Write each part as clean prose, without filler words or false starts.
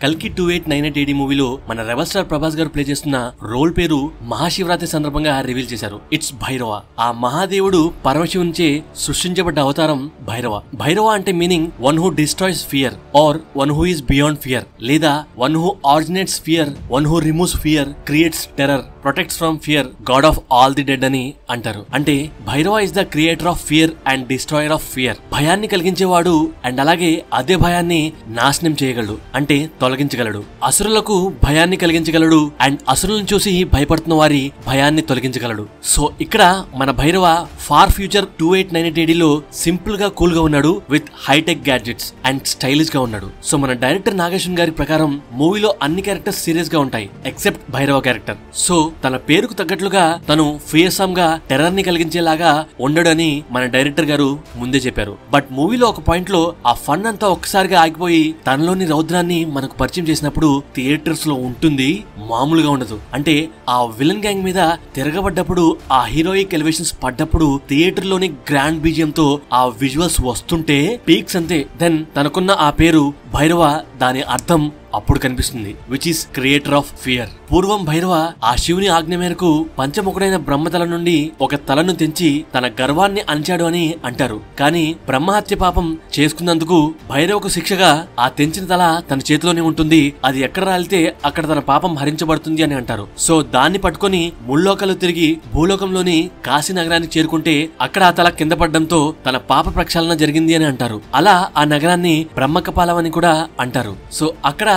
కల్కి 2898 AD మూవీలో మన రెబల్ స్టార్ ప్రభాస్ గారు ప్లే చేస్తున్న రోల్ పేరు మహాశివరాత్రి సందర్భంగా రివీల్ చేశారు. ఇట్స్ భైరవ. ఆ మహాదేవుడు పరమశివునిచే సృష్టించబడ్డ అవతారం భైరవ. భైరవ అంటే meaning one who destroys fear or one who is beyond fear, లేదా one who originates fear, one who removes fear, creates terror, protects from fear, god of all the dead అని అంటారు. అంటే Bhairava is the creator of fear and destroyer of fear. భయాన్ని కలిగించేవాడు and అలాగే అదే భయాన్ని నాశనం చేయగలడు, అంటే తొలగించగలడు. అసురులకు భయాన్ని కలిగించగలడు అండ్ అసురులను చూసి భయపడుతున్న వారి భయాన్ని తొలగించగలడు. సో ఇక్కడ మన భైరవ ఫార్ ఫ్యూచర్ 2898 AD లో సింపుల్ గా కూల్ గా ఉన్నాడు with hi-tech gadgets and stylish గా ఉన్నాడు. సో మన డైరెక్టర్ నాగేశ్వరన్ గారి ప్రకారం మూవీలో అన్ని క్యారెక్టర్స్ సీరియస్ గా ఉంటాయి ఎక్సెప్ట్ భైరవ క్యారెక్టర్. సో తన పేరుకు తగ్గట్లుగా తను ఫియర్సమ్ గా టెర్రర్ ని కలిగించేలాగా ఉండడని మన డైరెక్టర్ గారు ముందే చెప్పారు. బట్ మూవీలో ఒక పాయింట్ లో ఆ ఫన్ అంతా ఒక్కసారిగా ఆగిపోయి తనలోని రౌద్రాన్ని మనకు పరిచయం చేసినప్పుడు థియేటర్స్ లో ఉంటుంది, మామూలుగా ఉండదు. అంటే ఆ విలన్ గ్యాంగ్ మీద తిరగబడ్డప్పుడు, ఆ హీరోయిక్ ఎలివేషన్స్ పడ్డప్పుడు థియేటర్ లోని గ్రాండ్ బీజియం తో ఆ విజువల్స్ వస్తుంటే పీక్స్ అంతే. దెన్ తనకున్న ఆ పేరు భైరవ, దాని అర్థం అప్పుడు కనిపిస్తుంది, which is creator of fear. పూర్వం భైరవ ఆ శివుని ఆజ్ఞ మేరకు పంచముఖుడైన బ్రహ్మతల నుండి ఒక తలను తెంచి తన గర్వాన్ని అంచాడు అని అంటారు. కానీ బ్రహ్మహత్య పాపం చేసుకున్నందుకు భైరవకు శిక్షగా ఆ తెంచిన తల తన చేతిలోనే ఉంటుంది. అది ఎక్కడ రాలితే అక్కడ తన పాపం హరించబడుతుంది అని అంటారు. సో దాన్ని పట్టుకుని ముల్లోకాలు తిరిగి భూలోకంలోని కాశీ నగరానికి చేరుకుంటే అక్కడ ఆ తల కింద పడడంతో తన పాప ప్రక్షాళన జరిగింది అని అంటారు. అలా ఆ నగరాన్ని బ్రహ్మకపాలం అని కూడా అంటారు. సో అక్కడ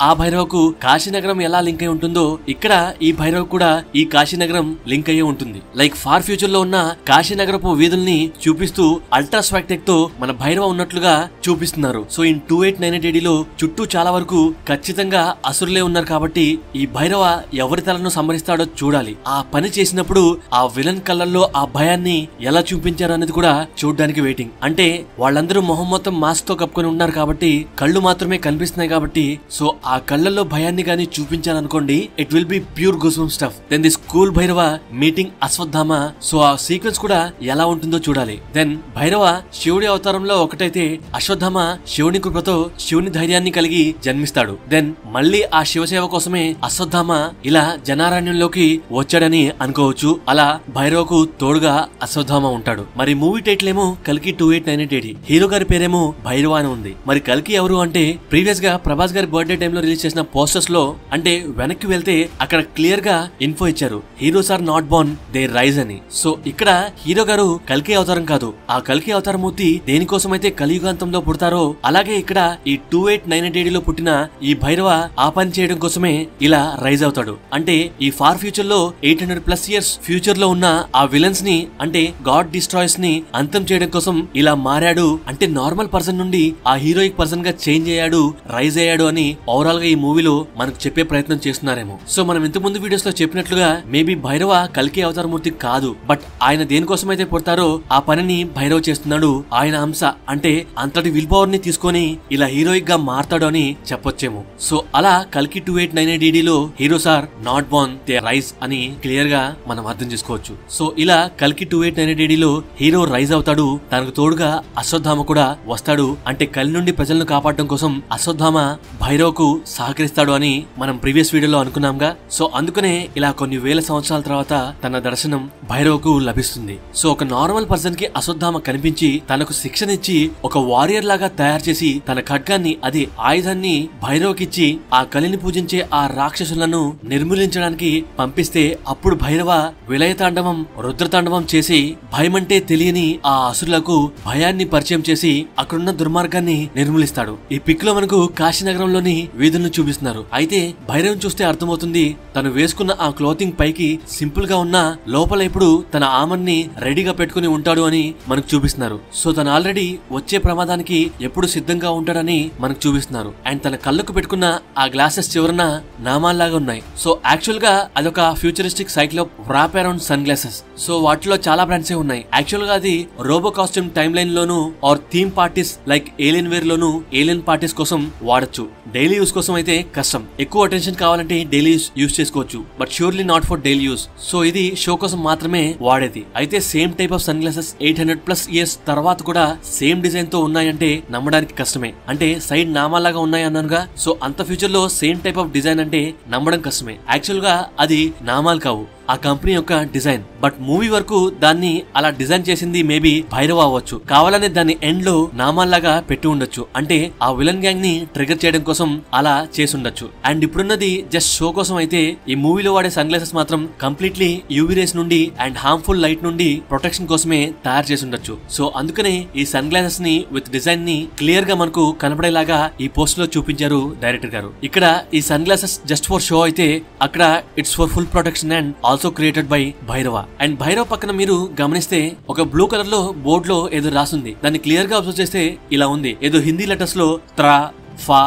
ఆ భైరవకు కాశీనగరం ఎలా లింక్ అయి ఉంటుందో ఇక్కడ ఈ భైరవ కూడా ఈ కాశీనగరం లింక్ అయ్యే ఉంటుంది. లైక్ ఫార్ ఫ్యూచర్ లో ఉన్న కాశీనగరపు వీధుల్ని చూపిస్తూ అల్ట్రా స్వాక్టెక్ తో మన భైరవ ఉన్నట్లుగా చూపిస్తున్నారు. సో ఇన్ 2898 AD లో చుట్టూ చాలా వరకు ఖచ్చితంగా అసురులే ఉన్నారు. కాబట్టి ఈ భైరవ ఎవరి తలను సంహరిస్తాడో చూడాలి. ఆ పని చేసినప్పుడు ఆ విలన్ కళ్ళల్లో ఆ భయాన్ని ఎలా చూపించారు అనేది కూడా చూడడానికి వెయిటింగ్. అంటే వాళ్ళందరూ మొహం మొత్తం మాస్క్ తో కప్పుకొని ఉన్నారు కాబట్టి కళ్ళు మాత్రమే కనిపిస్తున్నాయి కాబట్టి సో ఆ కళ్ళల్లో భయాన్ని గానీ చూపించాలనుకోండి, it will be pure goosebump stuff. Then this cool Bhairava meeting Ashwatthama. So ఆ సీక్వెన్స్ కూడా ఎలా ఉంటుందో చూడాలి. దెన్ భైరవ శివుడి అవతారంలో ఒకటైతే అశ్వత్థామ శివుని కృపతో శివుని ధైర్యాన్ని కలిగి జన్మిస్తాడు. దెన్ మళ్ళీ ఆ శివసేవ కోసమే అశ్వత్థామ ఇలా జనారణ్యంలోకి వచ్చాడని అనుకోవచ్చు. అలా భైరవకు తోడుగా అశ్వత్థామ ఉంటాడు. మరి మూవీ టైటిల్ ఏమో కల్కి 2898 AD, హీరో గారి పేరేమో భైరవ అని ఉంది. మరి కల్కి ఎవరు అంటే ప్రీవియస్ గా ప్రభాస్ గారి బర్త్డే టైమ్ లో రిలీజ్ చేసిన పోస్టర్స్ లో అంటే వెనక్కి వెళ్తే అక్కడ క్లియర్ గా ఇన్ఫో ఇచ్చారు, heroes are not born, they rise అని. సో ఇక్కడ హీరో గారు కల్కి అవతారం కాదు, ఆ కల్కి అవతారమూర్తి దేనికోసమైతే కలియుగాంతంలో పుడతారో అలాగే ఇక్కడ ఈ 2898 AD లో పుట్టిన ఈ భైరవ ఆ పని చేయడం కోసమే ఇలా రైజ్ అవుతాడు. అంటే ఈ ఫార్ ఫ్యూచర్ లో 800+ years ఫ్యూచర్ లో ఉన్న ఆ విలన్స్ ని అంటే గాడ్ డిస్ట్రాయర్స్ ని అంతం చేయడం కోసం ఇలా మారాడు. అంటే నార్మల్ పర్సన్ నుండి ఆ హీరోయిక్ పర్సన్ గా చేంజ్ అయ్యాడు, రైజ్ అయ్యాడు అని ఓవరాల్ గా ఈ మూవీలో మనకు చెప్పే ప్రయత్నం చేస్తున్నారేమో. సో మనం ఇంతకు ముందు వీడియోస్ లో చెప్పినట్లుగా మేబీ భైరవ కల్కి అవతారమూర్తి కాదు, బట్ ఆయన దేనికోసం అయితే పుడతారో ఆ పనిని భైరవ చేస్తున్నాడు. ఆయన అంశ అంటే అంతటి విల్ పవర్ ని తీసుకొని ఇలా హీరోయిక్ గా మారతాడు అని చెప్పొచ్చేమో. సో అలా కల్కి 2898 AD లో heroes are not born, they rise అని క్లియర్ గా మనం అర్థం చేసుకోవచ్చు. సో ఇలా కల్కి 2898 AD లో హీరో రైజ్ అవుతాడు, తనకు తోడుగా అశ్వత్థామ కూడా వస్తాడు. అంటే కలి నుండి ప్రజలను కాపాడడం కోసం అశ్వత్థామ భైరవకు సహకరిస్తాడు అని మనం ప్రీవియస్ వీడియోలో అనుకున్నాంగా. సో అందుకనే ఇలా కొన్ని వేల సంవత్సరాల తర్వాత తన దర్శనం భైరవకు లభిస్తుంది. సో ఒక నార్మల్ పర్సన్ కి అశ్వత్థామ కనిపించి తనకు శిక్షనిచ్చి ఒక వారియర్ లాగా తయారు చేసి తన ఖడ్గాన్ని అదే ఆయుధాన్ని భైరవకిచ్చి ఆ కలిని పూజించే ఆ రాక్షసులను నిర్మూలించడానికి పంపిస్తే అప్పుడు భైరవ విలయతాండవం రుద్రతాండవం చేసి భయమంటే తెలియని ఆ అసురులకు భయాన్ని పరిచయం చేసి అక్కడున్న దుర్మార్గాన్ని నిర్మూలిస్తాడు. ఈ పిక్ లో మనకు కాశీనగరంలోని వీధులను చూపిస్తున్నారు. అయితే భైరవం చూస్తే అర్థమవుతుంది తను వేసుకున్న ఆ క్లోతింగ్ పైకి సింపుల్ గా ఉన్న లోపల ఇప్పుడు తన ఆమన్ని రెడీగా పెట్టుకుని ఉంటాడు అని మనకు చూపిస్తున్నారు. సో తను ఆల్రెడీ వచ్చే ప్రమాదానికి ఎప్పుడు సిద్ధంగా ఉంటాడని మనకు చూపిస్తున్నారు. అండ్ తన కళ్ళకు పెట్టుకున్న ఆ గ్లాసెస్ చివరన నామాల్లాగా ఉన్నాయి. సో యాక్చువల్ గా అదొక futuristic cyclo wrap around sun glasses. So వాటిలో చాలా బ్రాండ్స్ ఉన్నాయి. యాక్చువల్ గా అది రోబో కాస్ట్యూమ్ టైమ్ లైన్ లోను or theme parties like alien wear లోను ఏలియన్ పార్టీస్ కోసం వాడచ్చు. డైలీ యూస్ యూస్ కోసం అయితే కష్టం. ఎక్కువ అటెన్షన్ కావాలంటే డైలీ యూస్ చేసుకోవచ్చు, but surely not for daily use. So ఇది షో కోసం మాత్రమే వాడేది. అయితే same type of sunglasses 800+ years తర్వాత కూడా సేమ్ డిజైన్ తో ఉన్నాయంటే నమ్మడానికి కష్టమే. అంటే సైడ్ నామాలాగా ఉన్నాయి అన్నానుగా, సో అంత ఫ్యూచర్ లో సేమ్ టైప్ ఆఫ్ డిజైన్ అంటే నమ్మడం కష్టమే. యాక్చువల్ గా అది నామాలు కావు, ఆ కంపెనీ యొక్క డిజైన్. బట్ మూవీ వరకు దాన్ని అలా డిజైన్ చేసింది మేబీ భైరవ అవ్వచ్చు. కావాలనే దాన్ని ఎండ్ లో నామాల్లాగా పెట్టి ఉండొచ్చు, అంటే ఆ విలన్ గ్యాంగ్ ని ట్రిగర్ చేయడం కోసం అలా చేసి ఉండొచ్చు. అండ్ ఇప్పుడున్నది జస్ట్ షో కోసం అయితే ఈ మూవీలో వాడే సన్ గ్లాసెస్ మాత్రం కంప్లీట్లీ యూవీ రేస్ నుండి అండ్ హార్మ్ఫుల్ లైట్ నుండి ప్రొటెక్షన్ కోసమే తయారు చేసి ఉండొచ్చు. సో అందుకనే ఈ సన్ గ్లాసెస్ ని విత్ డిజైన్ ని క్లియర్ గా మనకు కనపడేలాగా ఈ పోస్ట్ లో చూపించారు డైరెక్టర్ గారు. ఇక్కడ ఈ sunglasses just for show అయితే అక్కడ it's for full protection and also created by Bhairava. And Bhairava పక్కన మీరు గమనిస్తే ఒక బ్లూ కలర్ లో బోర్డ్ లో ఏదో రాసింది. దాన్ని క్లియర్ గా అబ్జర్వ్ చేస్తే ఇలా ఉంది. ఏదో హిందీ లెటర్స్ లో త్రా, ఫా,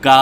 గా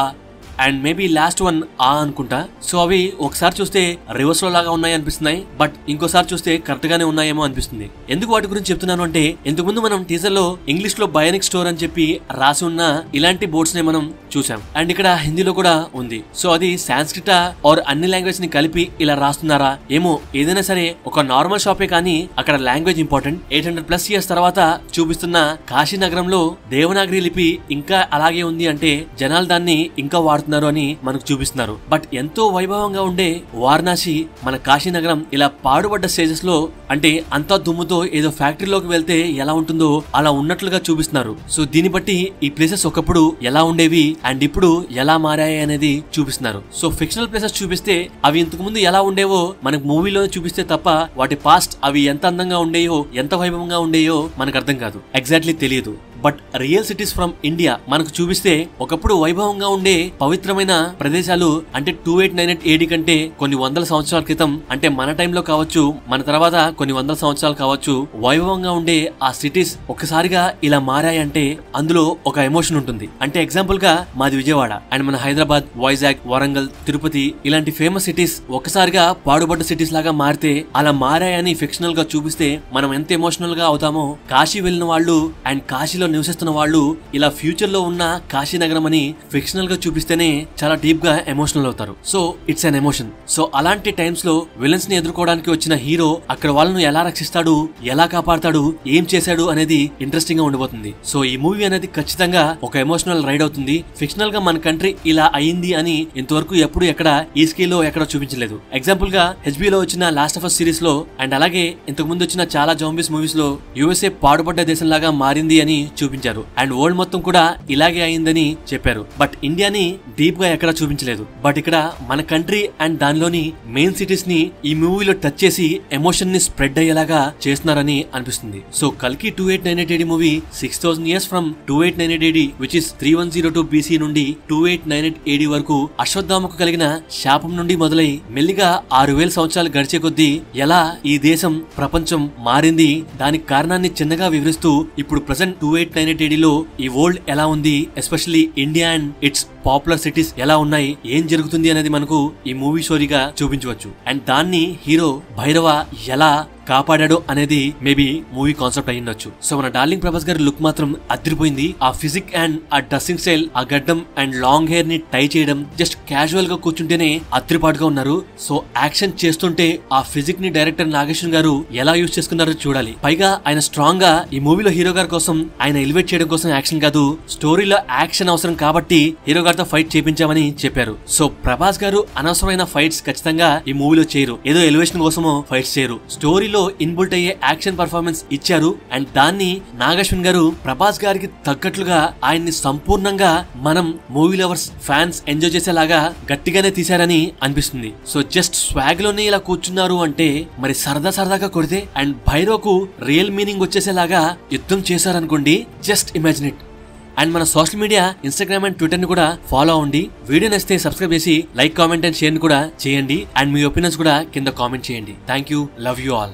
అండ్ మేబీ లాస్ట్ వన్ ఆ అనుకుంటా. సో అవి ఒకసారి చూస్తే రివర్స్ లో లాగా ఉన్నాయి అనిపిస్తున్నాయి, బట్ ఇంకోసారి చూస్తే కరెక్ట్ గానే ఉన్నాయేమో అనిపిస్తుంది. ఎందుకు వాటి గురించి చెప్తున్నాను అంటే, ఇంతకు ముందు మనం టీజర్ లో ఇంగ్లీష్ లో బయోనిక్ స్టోర్ అని చెప్పి రాసి ఉన్న ఇలాంటి బోర్డ్స్ ని మనం చూసాం. అండ్ ఇక్కడ హిందీలో కూడా ఉంది. సో అది సాంస్క్రిటా ఆర్ అన్ని లాంగ్వేజ్ ని కలిపి ఇలా రాస్తున్నారా ఏమో. ఏదైనా సరే ఒక నార్మల్ షాపే కానీ అక్కడ లాంగ్వేజ్ ఇంపార్టెంట్. 800+ ఇయర్స్ తర్వాత చూపిస్తున్న కాశీ నగరంలో దేవనాగరి లిపి ఇంకా అలాగే ఉంది అంటే జనాలు దాన్ని ఇంకా వాడుతున్నారు అని మనకు చూపిస్తున్నారు. బట్ ఎంతో వైభవంగా ఉండే వారణాసి మన కాశీ నగరం ఇలా పాడుబడ్డ స్టేజెస్ లో, అంటే అంతా దుమ్ముతో ఏదో ఫ్యాక్టరీలోకి వెళ్తే ఎలా ఉంటుందో అలా ఉన్నట్లుగా చూపిస్తున్నారు. సో దీన్ని బట్టి ఈ ప్లేసెస్ ఒకప్పుడు ఎలా ఉండేవి అండ్ ఇప్పుడు ఎలా మారాయి అనేది చూపిస్తున్నారు. సో ఫిక్షనల్ ప్లేసెస్ చూపిస్తే అవి ఇంతకు ముందు ఎలా ఉండేవో మనకు మూవీలో చూపిస్తే తప్ప వాటి పాస్ట్ అవి ఎంత అందంగా ఉండేయో ఎంత వైభవంగా ఉండేయో మనకు అర్థం కాదు, ఎగ్జాక్ట్లీ తెలియదు. But real cities from India మనకు చూపిస్తే ఒకప్పుడు వైభవంగా ఉండే పవిత్రమైన ప్రదేశాలు, అంటే 2898 AD కంటే కొన్ని వందల సంవత్సరాల క్రితం, అంటే మన టైంలో కావచ్చు మన తర్వాత కొన్ని వందల సంవత్సరాలు కావచ్చు, వైభవంగా ఉండే ఆ సిటీస్ ఒక్కసారిగా ఇలా మారాయంటే అందులో ఒక ఎమోషన్ ఉంటుంది. అంటే ఎగ్జాంపుల్ గా మాది విజయవాడ అండ్ మన హైదరాబాద్, వైజాగ్, వరంగల్, తిరుపతి ఇలాంటి ఫేమస్ సిటీస్ ఒక్కసారిగా పాడుబడ్డ సిటీస్ లాగా మారితే అలా మారాయని ఫిక్షనల్ గా చూపిస్తే మనం ఎంత ఎమోషనల్ గా అవుతామో. కాశీ వెళ్ళిన వాళ్ళు అండ్ కాశీలో నివసిస్తున్న వాళ్ళు ఇలా ఫ్యూచర్ లో ఉన్న కాశీ నగరం అని ఫిక్షనల్ గా చూపిస్తేనే చాలా డీప్ గా ఎమోషనల్ అవుతారు. So it's an emotion. So అలాంటి టైమ్స్ లో విలన్స్ ని ఎదుర్కోవడానికి వచ్చిన హీరో అక్కడ వాళ్ళను ఎలా రక్షిస్తాడు, ఎలా కాపాడతాడు, ఏం చేశాడు అనేది ఇంట్రెస్టింగ్ గా ఉండిపోతుంది. సో ఈ మూవీ అనేది ఖచ్చితంగా ఒక ఎమోషనల్ రైడ్ అవుతుంది. ఫిక్షనల్ గా మన కంట్రీ ఇలా అయింది అని ఇంతవరకు ఎప్పుడు ఎక్కడ ఈ స్కేల్ లో ఎక్కడ చూపించలేదు. ఎగ్జాంపుల్ గా HBO లో వచ్చిన లాస్ట్ ఆఫ్ అస్ సిరీస్ లో అండ్ అలాగే ఇంతకు ముందు వచ్చిన చాలా జాంబీస్ మూవీస్ లో USA పాడుపడ్డ దేశం లాగా మారింది అని చూపించారు అండ్ వరల్డ్ మొత్తం కూడా ఇలాగే అయిందని చెప్పారు. బట్ ఇండియాని డీప్ గా ఎక్కడ చూపించలేదు. బట్ ఇక్కడ మన కంట్రీ అండ్ దానిలోని మెయిన్ సిటీస్ ని ఈ మూవీలో టచ్ చేసి ఎమోషన్ ని స్ప్రెడ్ అయ్యేలాగా చేస్తున్నారని అనిపిస్తుంది. సో కల్కి 2898 AD movie 6000 years from 2898 AD which is 3102 BC నుండి 2898 AD వరకు అశ్వత్థామకు కలిగిన శాపం నుండి మొదలై మెల్లిగా 6000 సంవత్సరాలు గడిచే కొద్దీ ఎలా ఈ దేశం ప్రపంచం మారింది, దానికి కారణాన్ని చిన్నగా వివరిస్తూ ఇప్పుడు ప్రెసెంట్ 2898 AD లో ఈ వరల్డ్ ఎలా ఉంది, especially India and it's popular cities ఎలా ఉన్నాయి, ఏం జరుగుతుంది అనేది మనకు ఈ మూవీ స్టోరీగా చూపించవచ్చు. అండ్ దాన్ని హీరో భైరవ ఎలా కాపాడాడు అనేది మేబీ మూవీ కాన్సెప్ట్ అయ్యిండొచ్చు. సో మన డార్లింగ్ ప్రభాస్ గారి లుక్ మాత్రం అదిరిపోయింది. ఆ ఫిజిక్ అండ్ ఆ డ్రెస్సింగ్ స్టైల్, ఆ గడ్డం అండ్ లాంగ్ హెయిర్ ని టై చేయడం, జస్ట్ క్యాజువల్ గా కూర్చుంటేనే అదిరిపాటుగా ఉన్నారు. సో యాక్షన్ చేస్తుంటే ఆ ఫిజిక్ ని డైరెక్టర్ నాగేశ్వర్ గారు ఎలా యూజ్ చేసుకున్నారో చూడాలి. పైగా ఆయన స్ట్రాంగ్ గా ఈ మూవీలో హీరో గారి కోసం ఆయన ఎలివేట్ చేయడం కోసం యాక్షన్ కాదు, స్టోరీలో యాక్షన్ అవసరం కాబట్టి హీరో గారితో ఫైట్ చేపించామని చెప్పారు. సో ప్రభాస్ గారు అనవసరమైన ఫైట్స్ ఖచ్చితంగా ఈ మూవీలో చేయరు, ఏదో ఎలివేషన్ కోసమో ఫైట్స్ చేయరు. స్టోరీ ఇన్బుల్ట్ అయ్యే యాక్షన్ పర్ఫార్మెన్స్ ఇచ్చారు అండ్ దాన్ని నాగశ్విన్ గారు ప్రభాస్ గారికి తగ్గట్లుగా ఆయన్ని సంపూర్ణంగా మనం మూవీ లవర్స్ ఫ్యాన్స్ ఎంజాయ్ చేసేలాగా గట్టిగానే తీశారని అనిపిస్తుంది. సో జస్ట్ స్వాగ్ లోనే ఇలా కూర్చున్నారు అంటే మరి సరదాగా కొడితే అండ్ భైరవకు రియల్ మీనింగ్ వచ్చేసేలాగా యుద్ధం చేశారనుకోండి, జస్ట్ ఇమాజిన్ ఇట్. అండ్ మన social media Instagram and Twitter ని కూడా ఫాలో అవ్వండి. వీడియో నచ్చితే సబ్స్క్రైబ్ చేసి లైక్, కామెంట్ అండ్ షేర్ కూడా చేయండి. అండ్ మీ ఒపీనియన్స్ కూడా కింద కామెంట్ చేయండి. Thank you, love you all.